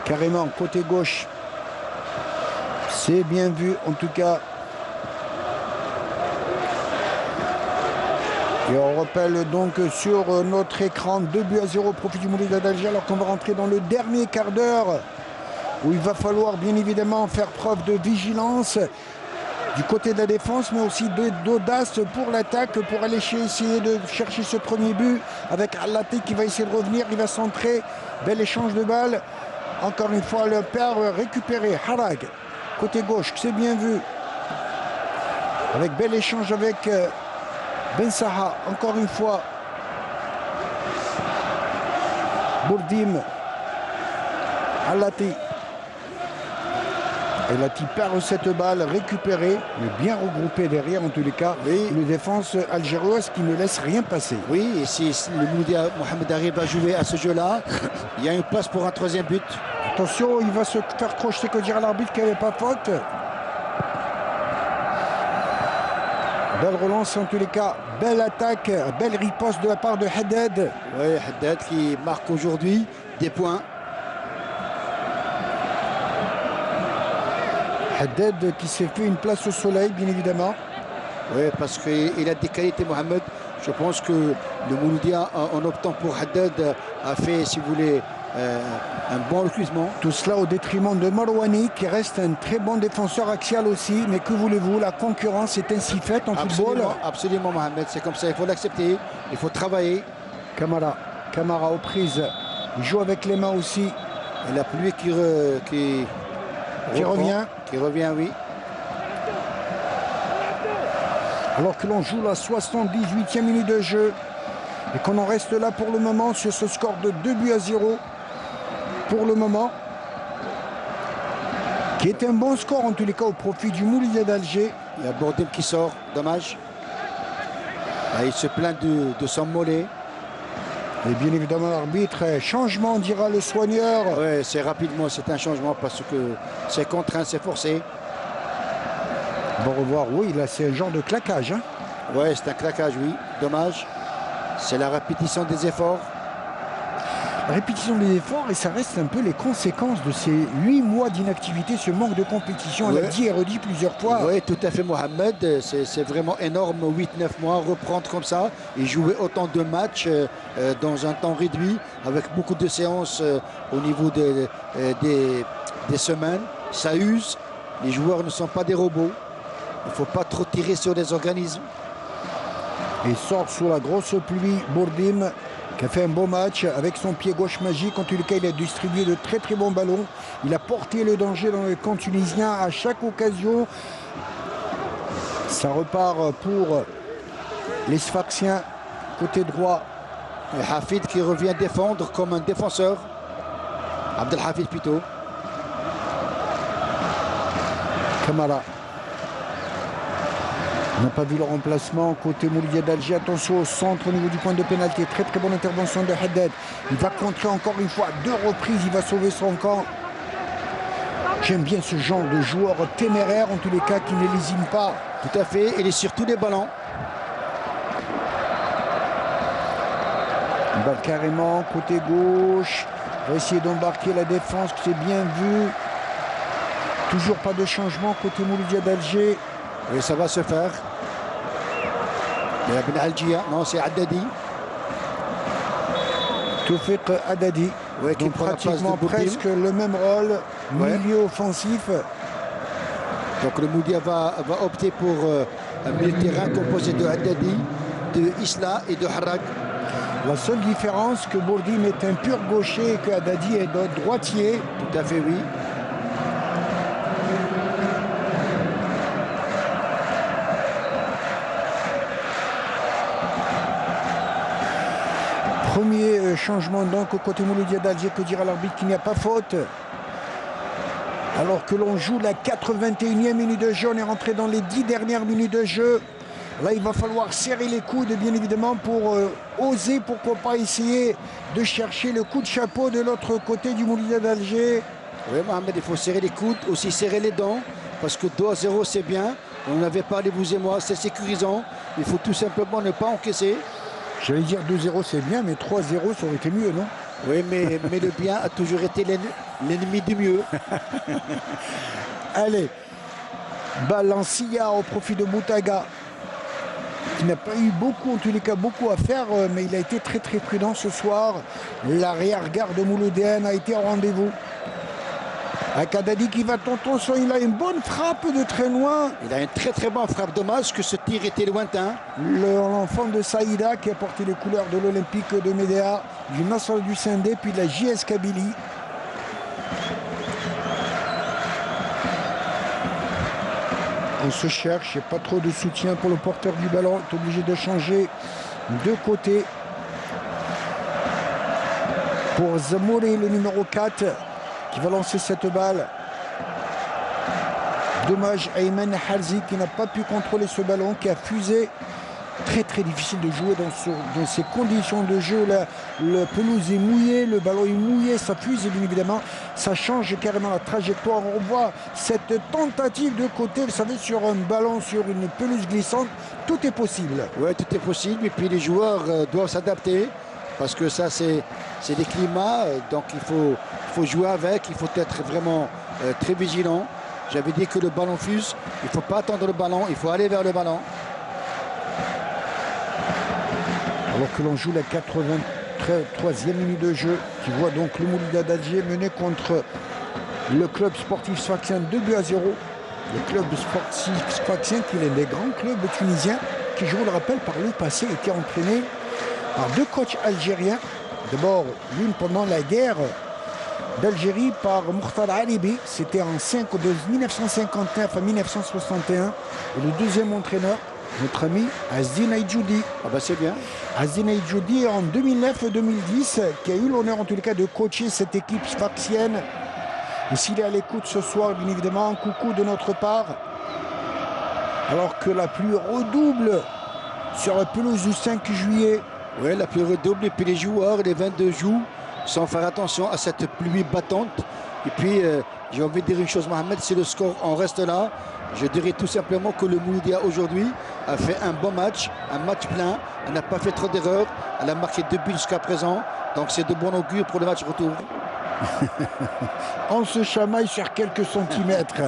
carrément côté gauche. C'est bien vu, en tout cas. Et on rappelle donc sur notre écran 2-0 au profit du Mouloudia d'Alger, alors qu'on va rentrer dans le dernier quart d'heure où il va falloir bien évidemment faire preuve de vigilance du côté de la défense, mais aussi d'audace pour l'attaque, pour aller essayer de chercher ce premier but avec Alati qui va essayer de revenir, il va centrer, bel échange de balles. Encore une fois, le père récupéré, Harag, côté gauche, c'est bien vu. Avec bel échange avec Ben Saha, encore une fois. Bourdim, Alati. Et Lati perd cette balle récupérée, mais bien regroupée derrière en tous les cas. Oui. Une défense algéroise qui ne laisse rien passer. Oui, et si le Mouloudia Mohamed arrive à jouer à ce jeu-là, il y a une place pour un troisième but. Attention, il va se faire crocheter, que dire à l'arbitre qu'il n'y avait pas faute. Belle relance en tous les cas, belle attaque, belle riposte de la part de Haddad. Oui, Haddad qui marque aujourd'hui des points. Haddad qui s'est fait une place au soleil, bien évidemment. Oui, parce qu'il a des qualités, Mohamed. Je pense que le Mouloudia, en optant pour Haddad, a fait, si vous voulez, un bon recrutement. Tout cela au détriment de Marouani, qui reste un très bon défenseur axial aussi. Mais que voulez-vous, la concurrence est ainsi faite en football. Absolument, Mohamed, c'est comme ça, il faut l'accepter, il faut travailler. Camara aux prises, il joue avec les mains aussi. Et la pluie qui revient. Qui revient, oui. Alors que l'on joue la 78e minute de jeu et qu'on en reste là pour le moment sur ce score de 2-0 pour le moment, qui est un bon score en tous les cas au profit du Mouloudia d'Alger. Il y a Bourdim qui sort, dommage. Là, il se plaint de son mollet. Et bien évidemment l'arbitre, changement dira le soigneur. Oui, c'est rapidement, c'est un changement parce que c'est contraint, c'est forcé. On va revoir, oui, là c'est un genre de claquage. Hein. Oui, c'est un claquage, oui, dommage. C'est la répétition des efforts. La répétition des efforts, et ça reste un peu les conséquences de ces 8 mois d'inactivité, ce manque de compétition. On l'a dit et redit plusieurs fois. Oui, tout à fait, Mohamed. C'est vraiment énorme, 8-9 mois, reprendre comme ça et jouer autant de matchs dans un temps réduit, avec beaucoup de séances au niveau des semaines. Ça use. Les joueurs ne sont pas des robots. Il ne faut pas trop tirer sur les organismes. Et sort sous la grosse pluie Bourdim, qui a fait un beau match avec son pied gauche magique. En tout cas, il a distribué de très très bons ballons. Il a porté le danger dans le camp tunisien à chaque occasion. Ça repart pour les Sfaxiens, côté droit. Et Hafid qui revient défendre comme un défenseur. Abdelhafid plutôt. Camara. On n'a pas vu le remplacement côté Mouloudia d'Alger. Attention au centre au niveau du point de pénalty. Très très bonne intervention de Haddad. Il va contrer encore une fois. 2 reprises, il va sauver son camp. J'aime bien ce genre de joueur téméraire, en tous les cas, qui ne lésine pas. Tout à fait, il est sur tous les ballons. Une balle carrément, côté gauche. On va essayer d'embarquer la défense, c'est bien vu. Toujours pas de changement côté Mouloudia d'Alger. Et ça va se faire. Il y a Ben Algia, non, c'est Haddadi. Toufiq Haddadi, ouais, qui donc prend la place de pratiquement Boupil. presque le même rôle, Ouais. milieu offensif. Donc le Moudia va opter pour un milieu de terrain composé de Haddadi, de Isla et de Harrag. La seule différence, que Bourdim est un pur gaucher et que Haddadi est droitier. Tout à fait, oui. Premier changement donc au côté Mouloudia d'Alger, que dira l'arbitre qu'il n'y a pas faute. Alors que l'on joue la 81e minute de jeu, on est rentré dans les 10 dernières minutes de jeu. Là, il va falloir serrer les coudes, bien évidemment, pour oser, pourquoi pas essayer de chercher le coup de chapeau de l'autre côté du Mouloudia d'Alger. Oui, Mohamed, il faut serrer les coudes, aussi serrer les dents, parce que 2-0, c'est bien. On en avait parlé, vous et moi, c'est sécurisant. Il faut tout simplement ne pas encaisser. J'allais dire 2-0, c'est bien, mais 3-0, ça aurait été mieux, non? Oui, mais le bien a toujours été l'ennemi du mieux. Allez, Balancia au profit de Boutaga, qui n'a pas eu beaucoup, en tous les cas beaucoup à faire, mais il a été très très prudent ce soir. L'arrière-garde mouloudéenne a été au rendez-vous. Avec Haddadi qui va tenter, il a une bonne frappe de très loin. Il a une très très bonne frappe, dommage que ce tir était lointain. L'enfant de Saïda qui a porté les couleurs de l'Olympique de Médéa, du Nasr du Sindé, puis de la JS Kabylie. On se cherche, il n'y a pas trop de soutien pour le porteur du ballon. Il est obligé de changer de côté. Pour Zamouri, le numéro 4, qui va lancer cette balle. Dommage à Ayman Harzi qui n'a pas pu contrôler ce ballon, qui a fusé. Très très difficile de jouer dans ces conditions de jeu. Le pelouse est mouillé, le ballon est mouillé, ça fuse et bien évidemment ça change carrément la trajectoire. On voit cette tentative de côté, vous savez, sur un ballon, sur une pelouse glissante, tout est possible. Oui, tout est possible et puis les joueurs doivent s'adapter parce que ça c'est des climats, donc il faut jouer avec, il faut être vraiment très vigilant. J'avais dit que le ballon fuse, il ne faut pas attendre le ballon, il faut aller vers le ballon. Alors que l'on joue la 83e minute de jeu, qui voit donc le Mouloudia d'Alger mener contre le club sportif sfaxien 2-0. Le club sportif sfaxien qui est l'un des grands clubs tunisiens, qui, je vous le rappelle, par le passé était entraîné par deux coachs algériens. D'abord, l'une pendant la guerre d'Algérie par Mokhtar Alibi, c'était en 1959 à 1961. Et le deuxième entraîneur, notre ami Azdin Aïdjoudi. Ah bah c'est bien. Azdin Aïdjoudi en 2009-2010, qui a eu l'honneur en tous les cas de coacher cette équipe sfaxienne. Et s'il est à l'écoute ce soir, bien évidemment, un coucou de notre part. Alors que la pluie redouble sur la pelouse du 5 juillet. Oui, la pluie redouble et puis les joueurs, les 22 jouent sans faire attention à cette pluie battante. Et puis, j'ai envie de dire une chose, Mohamed, si le score en reste là, je dirais tout simplement que le Mouloudia aujourd'hui a fait un bon match, un match plein. Elle n'a pas fait trop d'erreurs. Elle a marqué 2 buts jusqu'à présent. Donc c'est de bon augure pour le match retour. On se chamaille sur quelques centimètres.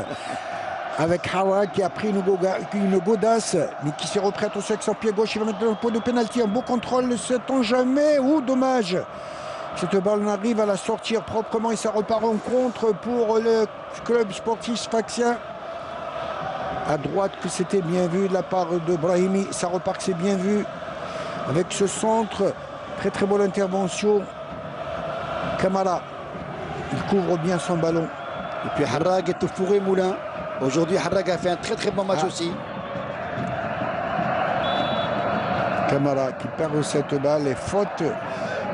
Avec Hawa qui a pris une godasse, mais qui s'est repris attention avec son pied gauche. Il va mettre dans le pot de pénalty. Un beau contrôle, ne sait-on jamais. Ouh, dommage. Cette balle arrive à la sortir proprement et ça repart en contre pour le club sportif sfaxien. À droite, que c'était bien vu de la part de Brahimi. Ça repart que c'est bien vu. Avec ce centre, très très bonne intervention. Camara, il couvre bien son ballon. Et puis Harrag est au fourré moulin. Aujourd'hui, Harrag a fait un très très bon match aussi. Camara qui perd cette balle et faute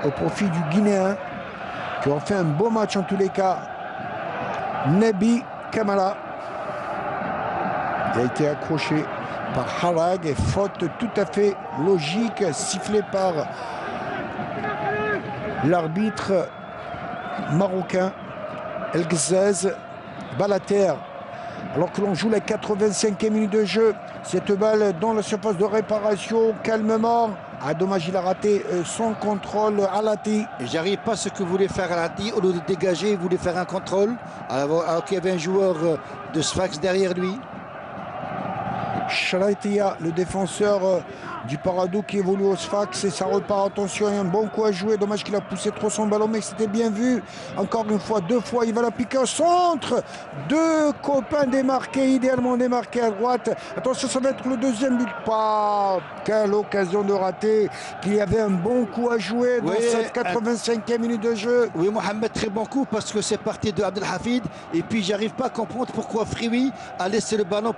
au profit du Guinéen qui a fait un beau match en tous les cas. Nabi Camara qui a été accroché par Harrag et faute tout à fait logique sifflée par l'arbitre marocain El Ghzaz. Balle à terre alors que l'on joue la 85e minute de jeu. Cette balle dans la surface de réparation calmement. Ah dommage, il a raté son contrôle. Alati. J'arrive pas à ce que voulait faire Alati. Au lieu de dégager, il voulait faire un contrôle alors qu'il y avait un joueur de Sfax derrière lui. Shraitia, le défenseur du Paradou qui évolue au Sfax et ça repart. Attention, il y a un bon coup à jouer. Dommage qu'il a poussé trop son ballon, mais c'était bien vu. Encore une fois, deux fois, il va la piquer au centre. Deux copains démarqués, idéalement démarqués à droite. Attention, ça va être le deuxième but. Pas quelle occasion de rater. Qu'il y avait un bon coup à jouer dans cette 85e minute de jeu. Oui, Mohamed, très bon coup parce que c'est parti de Abdelhafid. Et puis, j'arrive pas à comprendre pourquoi Frioui a laissé le ballon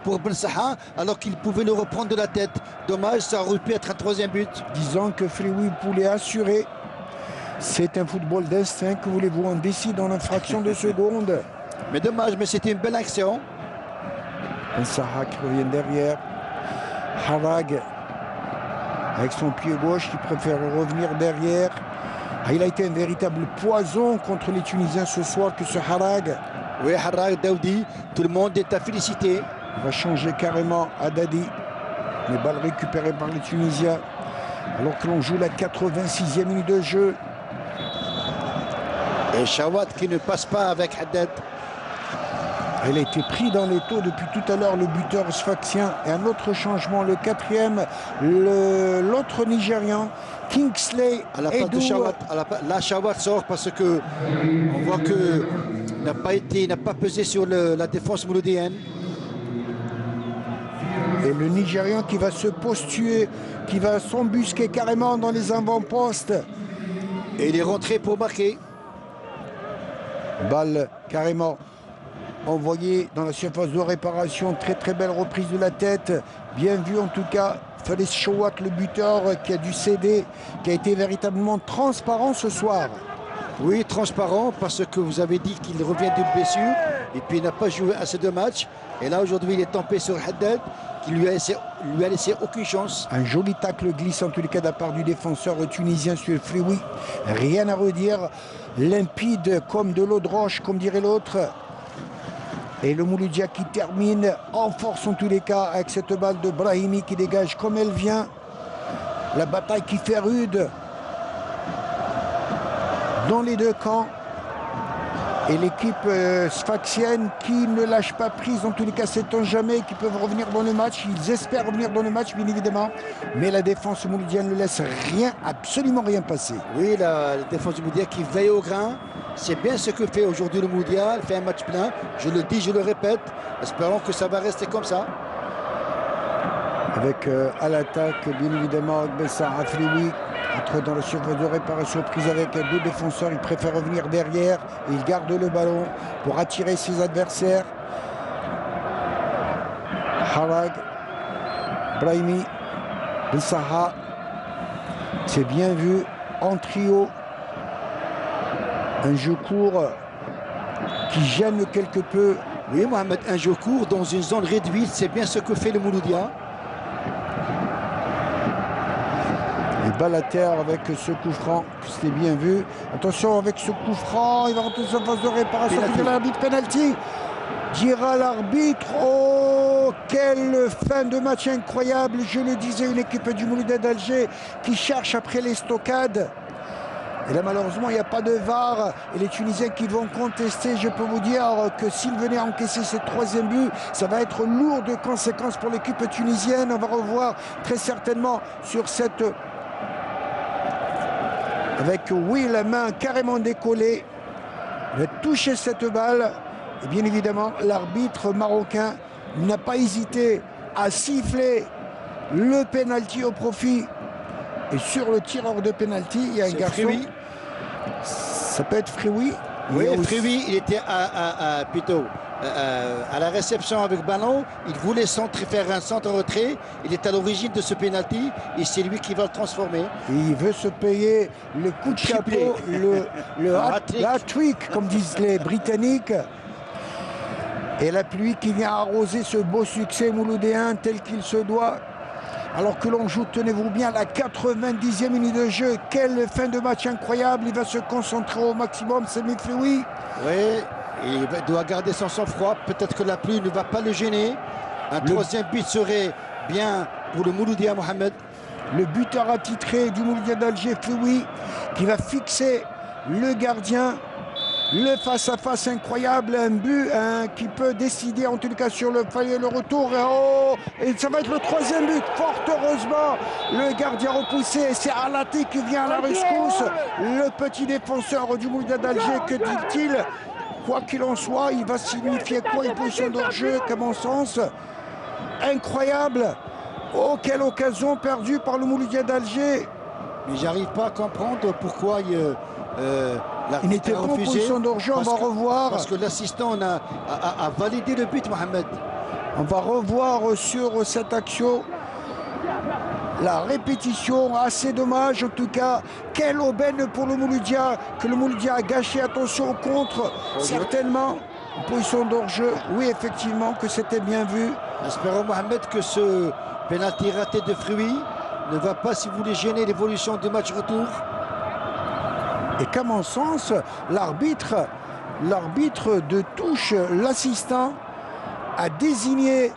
pour Ben Saha alors qu'il pouvait le reprendre de la tête. Dommage, ça aurait pu être un troisième but. Disons que Frioui voulait assurer. C'est un football d'instinct, que voulez-vous, on décide en une fraction de seconde. Mais dommage, mais c'était une belle action. Ben Saha qui revient derrière. Harag avec son pied gauche qui préfère revenir derrière. Il a été un véritable poison contre les Tunisiens ce soir que ce Harag. Oui, Harag, Daoudi, tout le monde est à féliciter. Il va changer carrément à Dadi. Les balles récupérées par les Tunisiens. Alors que l'on joue la 86e minute de jeu. Et Chawat qui ne passe pas avec Haddad. Il a été pris dans les taux depuis tout à l'heure, le buteur sfaxien. Et un autre changement, le quatrième, l'autre Nigérian, Kingsley à la place de Chawat. Là, Chawat sort parce que on voit que n'a pas pesé sur la défense mouloudéenne. Et le Nigérian qui va se postuer, qui va s'embusquer carrément dans les avant-postes. Et il est rentré pour marquer. Balle carrément envoyée dans la surface de réparation. Très très belle reprise de la tête. Bien vu en tout cas. Fallait Chawat, le buteur qui a dû céder, qui a été véritablement transparent ce soir. Oui, transparent parce que vous avez dit qu'il revient d'une blessure et puis il n'a pas joué assez de matchs. Et là aujourd'hui il est tombé sur Haddad qui lui a laissé aucune chance. Un joli tacle glissant en tous les cas de la part du défenseur tunisien sur Frioui. Rien à redire. Limpide comme de l'eau de roche, comme dirait l'autre. Et le Mouloudia qui termine en force en tous les cas avec cette balle de Brahimi qui dégage comme elle vient. La bataille qui fait rude dans les deux camps. Et l'équipe sfaxienne qui ne lâche pas prise, en tous les cas, sait-on jamais, qui peuvent revenir dans le match. Ils espèrent revenir dans le match, bien évidemment. Mais la défense mouloudienne ne laisse rien, absolument rien passer. Oui, la défense du Mouloudia qui veille au grain. C'est bien ce que fait aujourd'hui le Mouloudia. Il fait un match plein. Je le dis, je le répète. Espérons que ça va rester comme ça. Avec à l'attaque, bien évidemment, Bessa Frioui. Entre dans la surface de réparation prise avec deux défenseurs. Il préfère revenir derrière. Et il garde le ballon pour attirer ses adversaires. Harag, Brahimi, Bessaha. C'est bien vu en trio. Un jeu court qui gêne quelque peu. Oui, Mohamed, un jeu court dans une zone réduite. C'est bien ce que fait le Mouloudia. Il bat la terre avec ce coup franc, c'était bien vu. Attention avec ce coup franc, il va rentrer sur la phase de réparation. L'arbitre penalty. Dira l'arbitre. Oh, quelle fin de match incroyable. Je le disais, une équipe du Mouloudia d'Alger qui cherche après les stockades. Et là, malheureusement, il n'y a pas de VAR. Et les Tunisiens qui vont contester, je peux vous dire que s'ils venaient encaisser ce troisième but, ça va être lourd de conséquences pour l'équipe tunisienne. On va revoir très certainement sur cette... Avec, oui, la main carrément décollée. Il va toucher cette balle. Et bien évidemment, l'arbitre marocain n'a pas hésité à siffler le pénalty au profit. Et sur le tireur de pénalty, il y a un garçon. Frioui. Ça peut être Frioui. Oui, Frioui, il était plutôt à la réception avec ballon. Il voulait faire un centre-retrait. Il est à l'origine de ce pénalty et c'est lui qui va le transformer. Et il veut se payer le coup de chapeau, le hat-trick, comme disent les Britanniques. Et la pluie qui vient arroser ce beau succès mouloudéen tel qu'il se doit. Alors que l'on joue, tenez-vous bien, la 90e minute de jeu. Quelle fin de match incroyable. Il va se concentrer au maximum, c'est Frioui. Oui, il doit garder son sang-froid. Peut-être que la pluie ne va pas le gêner. Un troisième but serait bien pour le Mouloudia, Mohamed. Le buteur attitré du Mouloudia d'Alger, Frioui, qui va fixer le gardien. Le face-à-face incroyable, un but qui peut décider en tout cas sur le retour. Et ça va être le troisième but. Fort heureusement, le gardien repoussé. C'est Alati qui vient à la rescousse. Le petit défenseur du Mouloudia d'Alger, que dit-il? Quoi qu'il en soit, il va signifier quoi? Une position de hors-jeu, à mon sens. Incroyable. Oh, quelle occasion perdue par le Mouloudia d'Alger. Mais j'arrive pas à comprendre pourquoi il n'était pas en position d'hors-jeu. On va revoir. Parce que l'assistant a validé le but, Mohamed. On va revoir sur cette action. La répétition, assez dommage en tout cas. Quelle aubaine pour le Mouloudia, que le Mouloudia a gâché. Attention au contre, certainement. En position d'hors-jeu, oui, effectivement, que c'était bien vu. Espérons, Mohamed, que ce pénalty raté de Fruits ne va pas, si vous voulez, gêner l'évolution du match retour. Et qu'à mon sens, l'arbitre de touche, l'assistant, a désigné.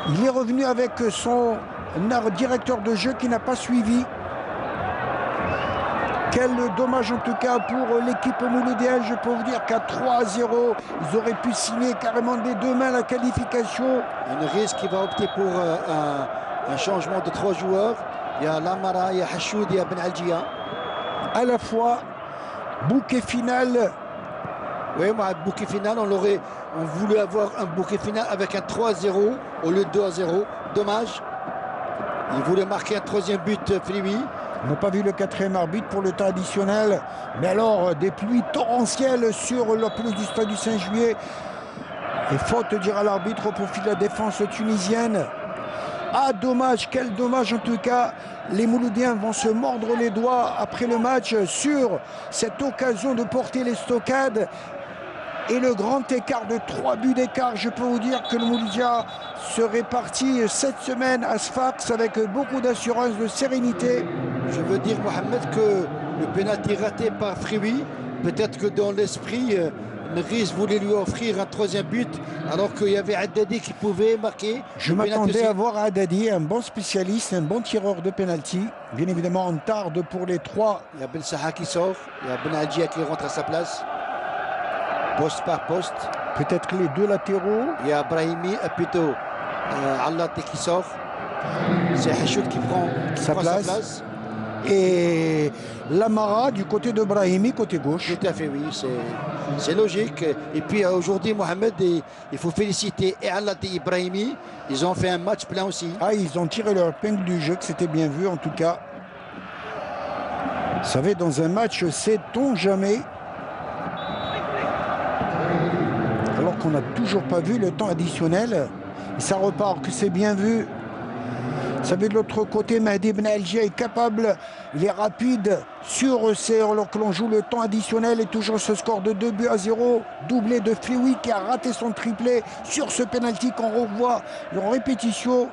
Il est revenu avec son directeur de jeu qui n'a pas suivi. Quel dommage en tout cas pour l'équipe mouloudienne. Je peux vous dire qu'à 3-0, ils auraient pu signer carrément des deux mains la qualification. Un risque qui va opter pour un changement de 3 joueurs. Il y a Lamara, il y a Hachoud, il y a Ben Algia. À la fois, bouquet final. Oui, moi, bouquet final, on voulait avoir un bouquet final avec un 3-0 au lieu de 2-0. Dommage. Il voulait marquer un troisième but, Fliwi. On n'a pas vu le quatrième arbitre pour le temps additionnel. Mais alors, des pluies torrentielles sur la pelouse du stade du 5 juillet. Et faute, dira l'arbitre, au profit de la défense tunisienne. Ah, dommage, quel dommage en tout cas. Les Mouloudiens vont se mordre les doigts après le match sur cette occasion de porter les stockades. Et le grand écart de 3 buts d'écart, je peux vous dire que le Mouloudia serait parti cette semaine à Sfax avec beaucoup d'assurance, de sérénité. Je veux dire, Mohamed, que le pénalty raté par Frioui, peut-être que dans l'esprit, Nriz voulait lui offrir un troisième but, alors qu'il y avait Haddadi qui pouvait marquer. Je m'attendais à voir Haddadi, un bon spécialiste, un bon tireur de pénalty. Bien évidemment, on tarde pour les trois. Il y a Ben Saha qui sort, il y a Ben Adjia qui rentre à sa place. Poste par poste. Peut-être les deux latéraux. Il y a Brahimi, plutôt Allati qui sort. C'est Hachoud qui prend sa place. Et Lamara du côté de Brahimi, côté gauche. Tout à fait, oui, c'est logique. Et puis aujourd'hui, Mohamed, il faut féliciter et Allati et Brahimi. Ils ont fait un match plein aussi. Ah, ils ont tiré leur épingle du jeu, que c'était bien vu en tout cas. Vous savez, dans un match, sait-on jamais. Alors qu'on n'a toujours pas vu le temps additionnel. Et ça repart, que c'est bien vu. Vous savez, de l'autre côté, Mahdi Ben Algia est capable, il est rapide sur ces, alors que l'on joue le temps additionnel et toujours ce score de 2-0, doublé de Fliwi qui a raté son triplé sur ce penalty qu'on revoit en répétition.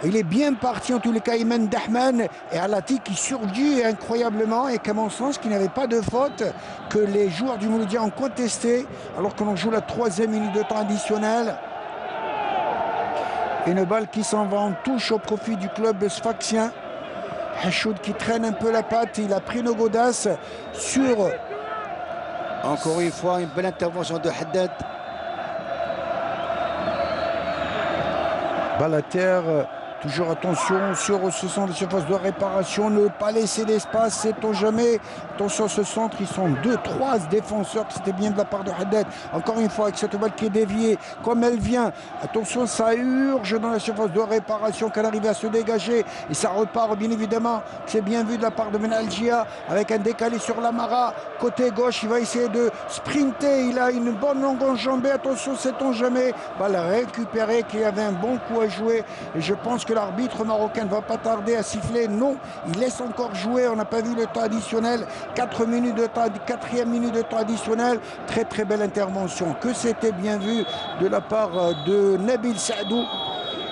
Il est bien parti en tous les cas, Iman Dahman et Alati qui surgit incroyablement et qu'à mon sens, qui n'avait pas de faute, que les joueurs du Mouloudia ont contesté alors que l'on joue la 3e minute de temps additionnel. Une balle qui s'en va en touche au profit du club sfaxien. Hachoud qui traîne un peu la patte, il a pris une godasse sur... Encore une fois, une belle intervention de Haddad. Balle à terre, toujours attention sur ce centre de surface de réparation, ne pas laisser d'espace, sait-on jamais. Attention à ce centre, ils sont 2-3 défenseurs, c'était bien de la part de Haddad. Encore une fois avec cette balle qui est déviée, comme elle vient. Attention, ça urge dans la surface de réparation qu'elle arrive à se dégager. Et ça repart bien évidemment, c'est bien vu de la part de Ben Algia, avec un décalé sur Lamara. Côté gauche, il va essayer de sprinter, il a une bonne longue enjambée. Attention, sait-on jamais. Balle récupérée, qui avait un bon coup à jouer. Et je pense que l'arbitre marocain ne va pas tarder à siffler. Non, il laisse encore jouer. On n'a pas vu le temps additionnel. 4 minutes de temps, 4e minute de temps additionnel. Très très belle intervention. Que c'était bien vu de la part de Nabil Saadou.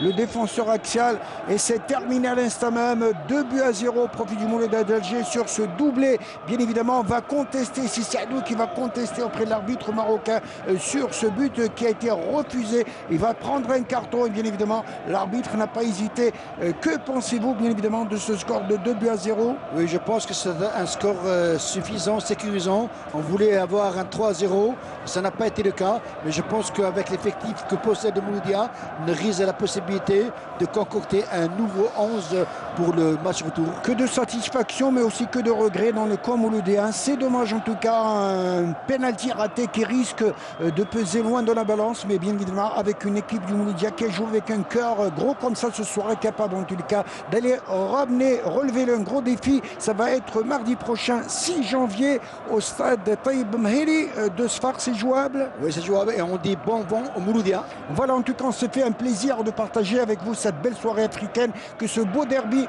le défenseur axial. Et c'est terminé à l'instant même. 2-0 au profit du Moulay d'Alger sur ce doublé. Bien évidemment, on va contester, si c'est Saadou qui va contester auprès de l'arbitre marocain sur ce but qui a été refusé. Il va prendre un carton et bien évidemment, l'arbitre n'a pas hésité. Que pensez-vous bien évidemment de ce score de 2-0? Oui, je pense que c'est un score suffisant, sécurisant. On voulait avoir un 3-0, ça n'a pas été le cas, mais je pense qu'avec l'effectif que possède le Mouloudia, on risque la possibilité de concocter un nouveau 11 pour le match retour. Que de satisfaction, mais aussi que de regrets dans le camp mouloudien. C'est dommage en tout cas, un penalty raté qui risque de peser loin de la balance, mais bien évidemment avec une équipe du Mouloudia qui joue avec un cœur gros comme ça ce soir, est capable en tout cas d'aller relever un gros défi. Ça va être mardi prochain, 6 janvier, au stade Taïb Mheri de Sfar. C'est jouable? Oui, c'est jouable et on dit bon vent au Mouloudia. Voilà, en tout cas, on s'est fait un plaisir de partager avec vous cette belle soirée africaine, que ce beau derby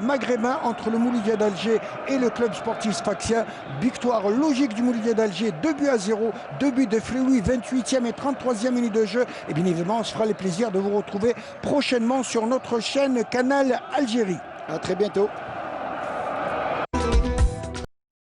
maghrébin entre le Mouloudia d'Alger et le club sportif sfaxien. Victoire logique du Mouloudia d'Alger, 2-0, 2 buts de Frioui, 28e et 33e minute de jeu. Et bien évidemment, on se fera le plaisir de vous retrouver prochainement sur notre chaîne Canal Algérie. À très bientôt.